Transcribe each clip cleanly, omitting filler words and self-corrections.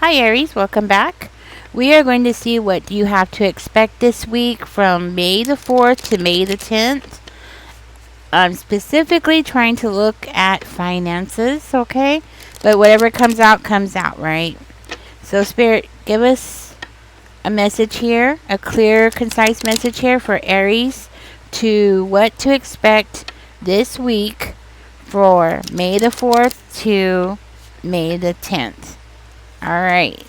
Hi Aries, welcome back. We are going to see what you have to expect this week from May the 4th to May the 10th. I'm specifically trying to look at finances, okay? But whatever comes out, right? So, Spirit, give us a message here, a clear, concise message here for Aries to what to expect this week for May the 4th to May the 10th. All right.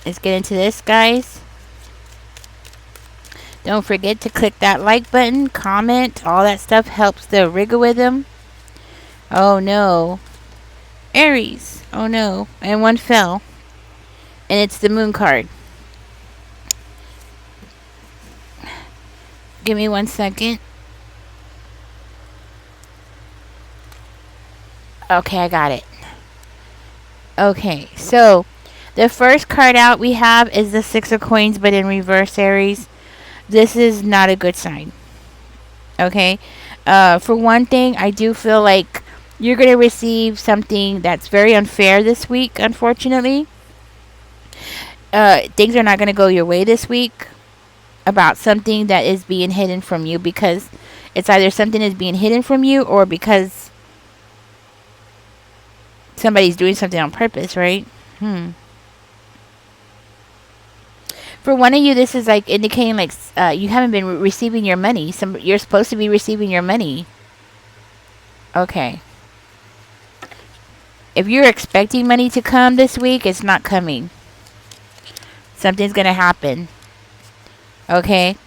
Let's get into this, guys. Don't forget to click that like button, comment, all that stuff helps the algorithm. Oh no. Aries. Oh no. And one fell. And it's the moon card. Give me 1 second. Okay, I got it. Okay, so the first card out we have is the Six of Coins, but in reverse, Aries. This is not a good sign. Okay? For one thing, I do feel like you're going to receive something that's very unfair this week, unfortunately. Things are not going to go your way this week about something that is being hidden from you, because it's either something is being hidden from you or because somebody's doing something on purpose, right? For one of you, this is like indicating like you haven't been receiving your money. You're supposed to be receiving your money. Okay. If you're expecting money to come this week, it's not coming. Something's going to happen. Okay.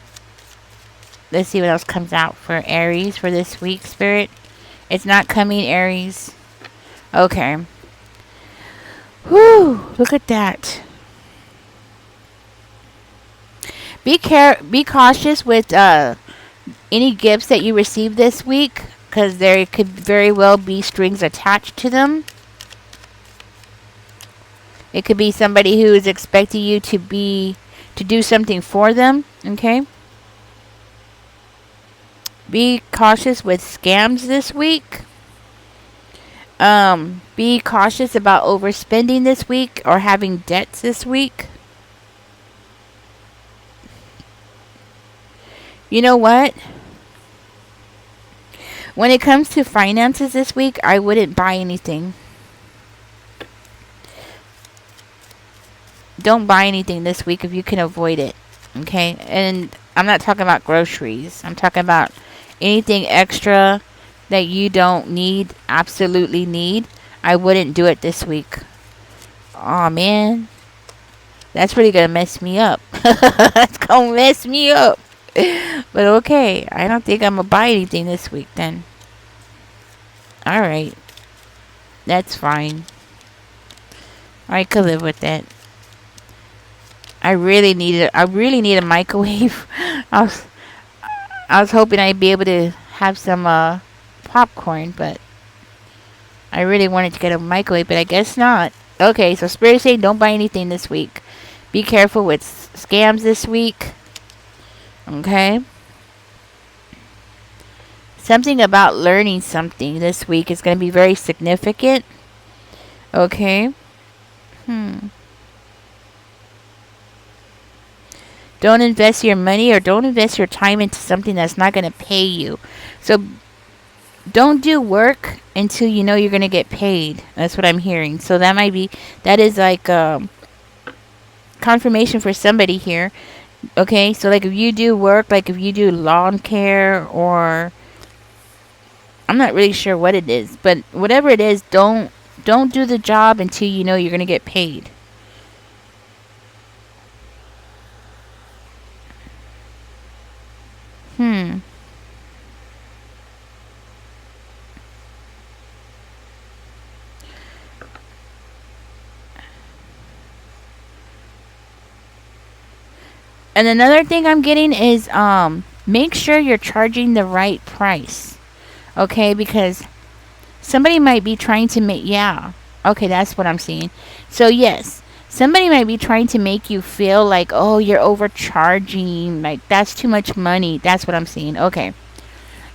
Let's see what else comes out for Aries for this week, Spirit. It's not coming, Aries. Okay. Whew. Look at that. Be cautious with any gifts that you receive this week, because there could very well be strings attached to them. It could be somebody who is expecting you to do something for them, okay? Be cautious with scams this week. Be cautious about overspending this week or having debts this week. You know what? When it comes to finances this week, I wouldn't buy anything. Don't buy anything this week if you can avoid it. Okay? And I'm not talking about groceries. I'm talking about anything extra that you don't need, absolutely need. I wouldn't do it this week. Aw, man. That's really going to mess me up. That's going to mess me up. But okay, I don't think I'm going to buy anything this week then. Alright. That's fine. I could live with that. I really need a microwave. I was hoping I'd be able to have some popcorn, but I really wanted to get a microwave, but I guess not. Okay, so Spirit saying don't buy anything this week. Be careful with scams this week. Okay? Something about learning something this week is going to be very significant. Okay? Don't invest your money or don't invest your time into something that's not going to pay you. So don't do work until you know you're going to get paid. That's what I'm hearing. So that is like confirmation for somebody here. Okay, so like if you do work, like if you do lawn care, or I'm not really sure what it is, but whatever it is, don't do the job until you know you're going to get paid. And another thing I'm getting is make sure you're charging the right price. Okay, because somebody might be trying to make okay, that's what I'm seeing. So yes, somebody might be trying to make you feel like, oh, you're overcharging, like that's too much money. That's what I'm seeing. Okay.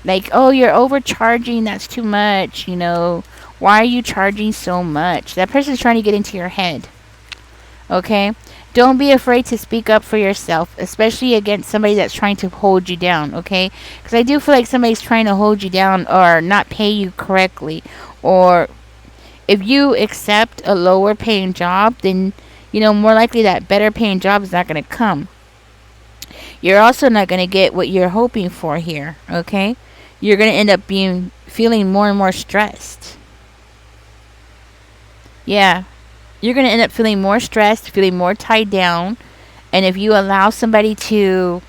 Like, oh, you're overcharging, that's too much, Why are you charging so much? That person's trying to get into your head. Okay? Don't be afraid to speak up for yourself, especially against somebody that's trying to hold you down, okay? Because I do feel like somebody's trying to hold you down or not pay you correctly. Or if you accept a lower paying job, then, more likely that better paying job is not going to come. You're also not going to get what you're hoping for here, okay? You're going to end up feeling more and more stressed. Yeah, you're going to end up feeling more stressed, feeling more tied down. And if you allow somebody to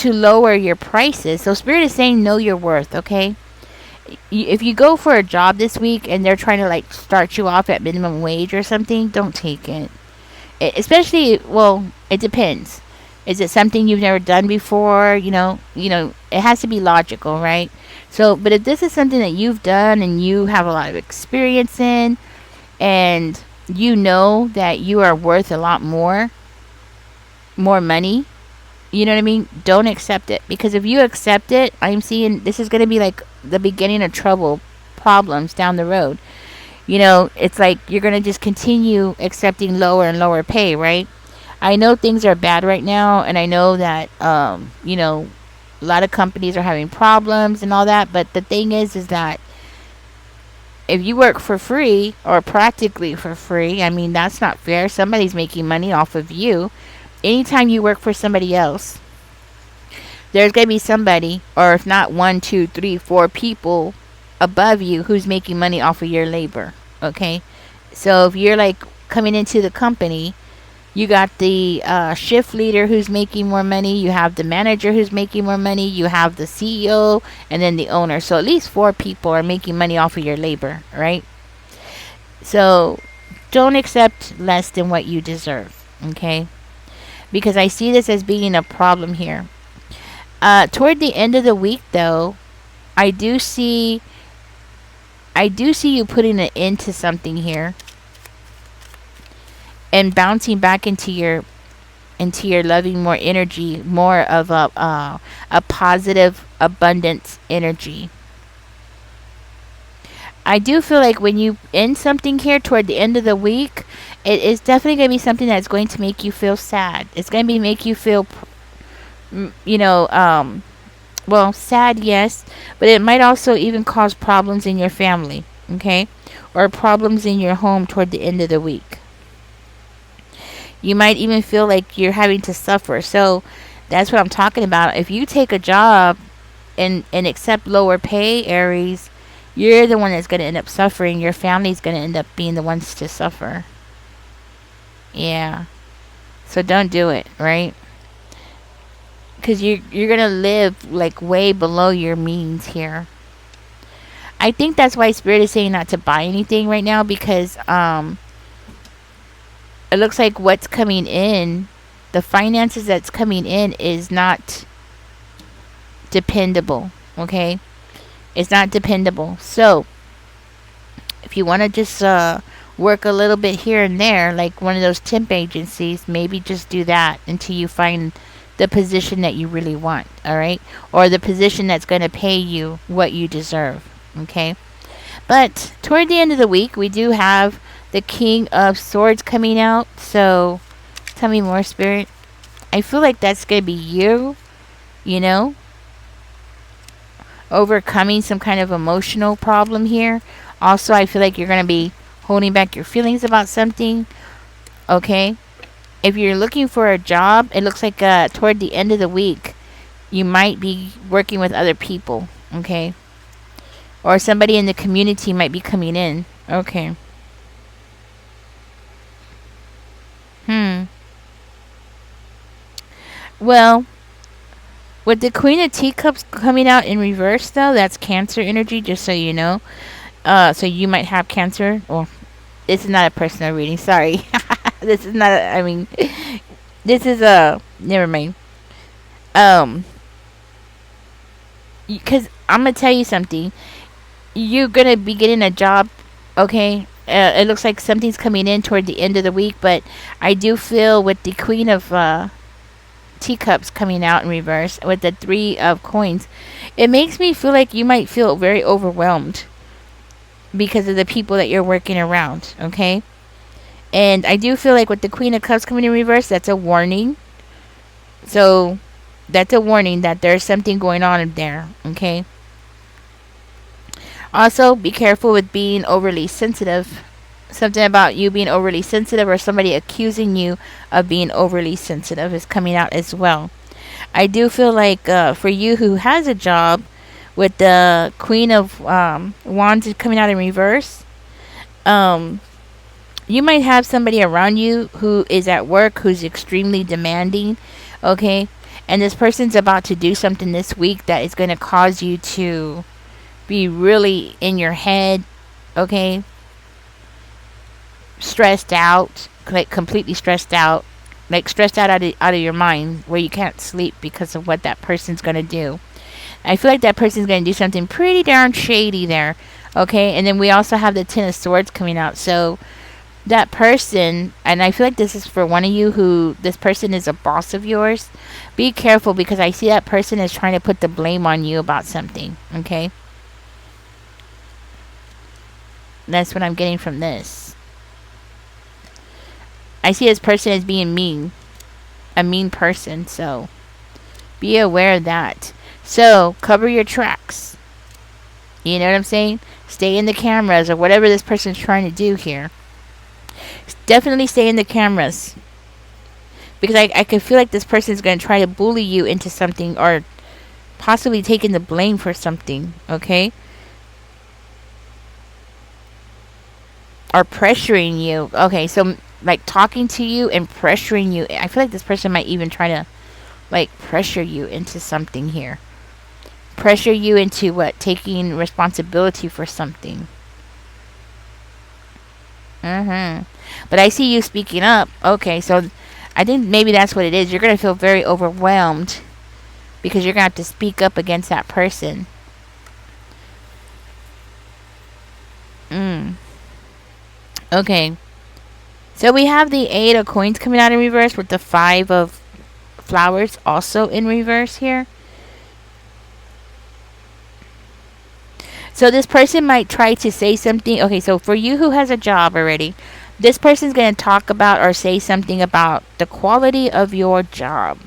lower your prices, so Spirit is saying know your worth, okay? If you go for a job this week and they're trying to like start you off at minimum wage or something, don't take it. Especially, well, it depends. Is it something you've never done before? It has to be logical, right? So, but if this is something that you've done and you have a lot of experience in, and you know that you are worth a lot more money, you know what I mean? Don't accept it. Because if you accept it, I'm seeing this is going to be like the beginning of trouble, problems down the road. It's like you're going to just continue accepting lower and lower pay, right? I know things are bad right now, and I know that, a lot of companies are having problems and all that. But the thing is that if you work for free or practically for free, I mean, that's not fair. Somebody's making money off of you. Anytime you work for somebody else, there's going to be somebody, or if not one, two, three, four people above you who's making money off of your labor. Okay? So if you're like coming into the company, you got the shift leader who's making more money, you have the manager who's making more money, you have the CEO, and then the owner. So at least 4 people are making money off of your labor, right? So don't accept less than what you deserve, okay? Because I see this as being a problem here. Toward the end of the week, though, I do see you putting an end to something here and bouncing back into your loving more energy, more of a positive abundance energy. I do feel like when you end something here toward the end of the week, it is definitely going to be something that's going to make you feel sad. It's going to be make you feel, well, sad, yes, but it might also even cause problems in your family, okay, or problems in your home toward the end of the week. You might even feel like you're having to suffer. So that's what I'm talking about. If you take a job and accept lower pay, Aries, you're the one that's going to end up suffering. Your family's going to end up being the ones to suffer. Yeah. So don't do it, right? Because you're going to live like way below your means here. I think that's why Spirit is saying not to buy anything right now, because it looks like what's coming in, the finances that's coming in is not dependable, okay? It's not dependable. So, if you want to just work a little bit here and there, like one of those temp agencies, maybe just do that until you find the position that you really want, all right? Or the position that's going to pay you what you deserve, okay? But toward the end of the week, we do have the King of Swords coming out. So, tell me more, Spirit. I feel like that's going to be you, overcoming some kind of emotional problem here. Also, I feel like you're going to be holding back your feelings about something, okay? If you're looking for a job, it looks like toward the end of the week, you might be working with other people, okay? Or somebody in the community might be coming in, okay? Well, with the Queen of Teacups coming out in reverse, though, that's Cancer energy, just so you know. So you might have Cancer. Well, this is not a personal reading. Sorry. This is not, this is never mind. Because I'm going to tell you something. You're going to be getting a job, okay? It looks like something's coming in toward the end of the week, but I do feel with the Queen of Teacups coming out in reverse with the 3 of coins, it makes me feel like you might feel very overwhelmed because of the people that you're working around, okay? And I do feel like with the Queen of Cups coming in reverse, that's a warning. So that's a warning that there's something going on in there, okay? Also, be careful with being overly sensitive. Something about you being overly sensitive or somebody accusing you of being overly sensitive is coming out as well. I do feel like for you who has a job, with the Queen of Wands coming out in reverse, um, you might have somebody around you who is at work who's extremely demanding, okay? And this person's about to do something this week that is going to cause you to be really in your head, okay? Stressed out, like completely stressed out, like stressed out of your mind where you can't sleep because of what that person's going to do. I feel like that person's going to do something pretty darn shady there, okay? And then we also have the Ten of Swords coming out. So that person, and I feel like this is for one of you who this person is a boss of yours. Be careful because I see that person is trying to put the blame on you about something, okay? That's what I'm getting from this. I see this person as being mean, a mean person, so be aware of that. So cover your tracks. You know what I'm saying? Stay in the cameras or whatever this person's trying to do here. Definitely stay in the cameras. Because I can feel like this person is going to try to bully you into something or possibly taking the blame for something, okay? Or pressuring you. Okay, so like talking to you and pressuring you. I feel like this person might even try to like pressure you into something here. Pressure you into what? Taking responsibility for something. But I see you speaking up. Okay, so I think maybe that's what it is. You're going to feel very overwhelmed because you're going to have to speak up against that person. Okay. So we have the Eight of Coins coming out in reverse with the Five of Flowers also in reverse here. So this person might try to say something. Okay, so for you who has a job already, this person's going to talk about or say something about the quality of your job.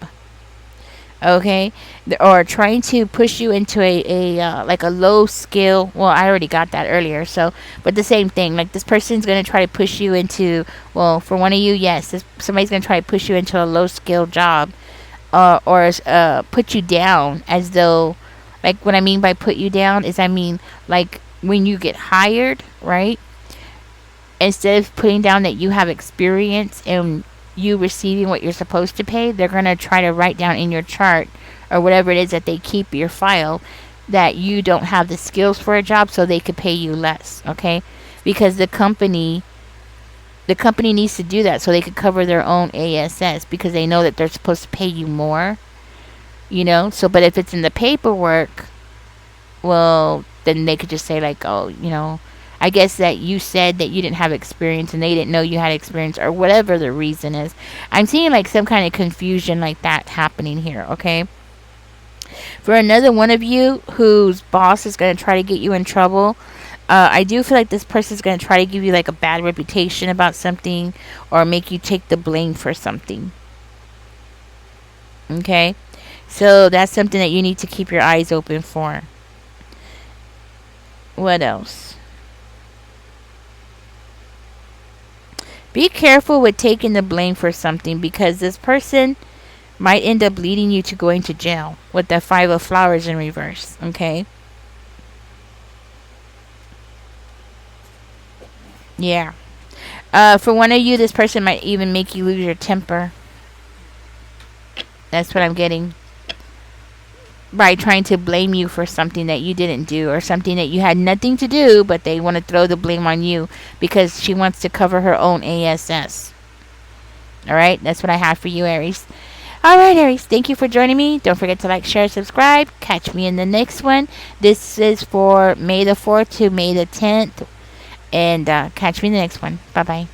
Okay, or trying to push you into a like a low skill. Well, I already got that earlier. So, but the same thing. Like this person's going to try to push you into. Well, for one of you, yes, somebody's going to try to push you into a low skill job, or put you down as though. Like what I mean by put you down is I mean like when you get hired, right? Instead of putting down that you have experience and you receiving what you're supposed to pay, they're going to try to write down in your chart or whatever it is that they keep your file that you don't have the skills for a job so they could pay you less, okay? Because the company needs to do that so they could cover their own ASS because they know that they're supposed to pay you more, you know? So but if it's in the paperwork, well, then they could just say like, oh, you know, I guess that you said that you didn't have experience and they didn't know you had experience or whatever the reason is. I'm seeing like some kind of confusion like that happening here, okay? For another one of you whose boss is going to try to get you in trouble, I do feel like this person is going to try to give you like a bad reputation about something or make you take the blame for something. Okay? So that's something that you need to keep your eyes open for. What else? Be careful with taking the blame for something because this person might end up leading you to going to jail with the Five of Flowers in reverse, okay? Yeah. For one of you, this person might even make you lose your temper. That's what I'm getting. By trying to blame you for something that you didn't do or something that you had nothing to do, but they want to throw the blame on you because she wants to cover her own ASS. Alright, that's what I have for you, Aries. Alright, Aries, thank you for joining me. Don't forget to like, share, subscribe. Catch me in the next one. This is for May the 4th to May the 10th. And catch me in the next one. Bye-bye.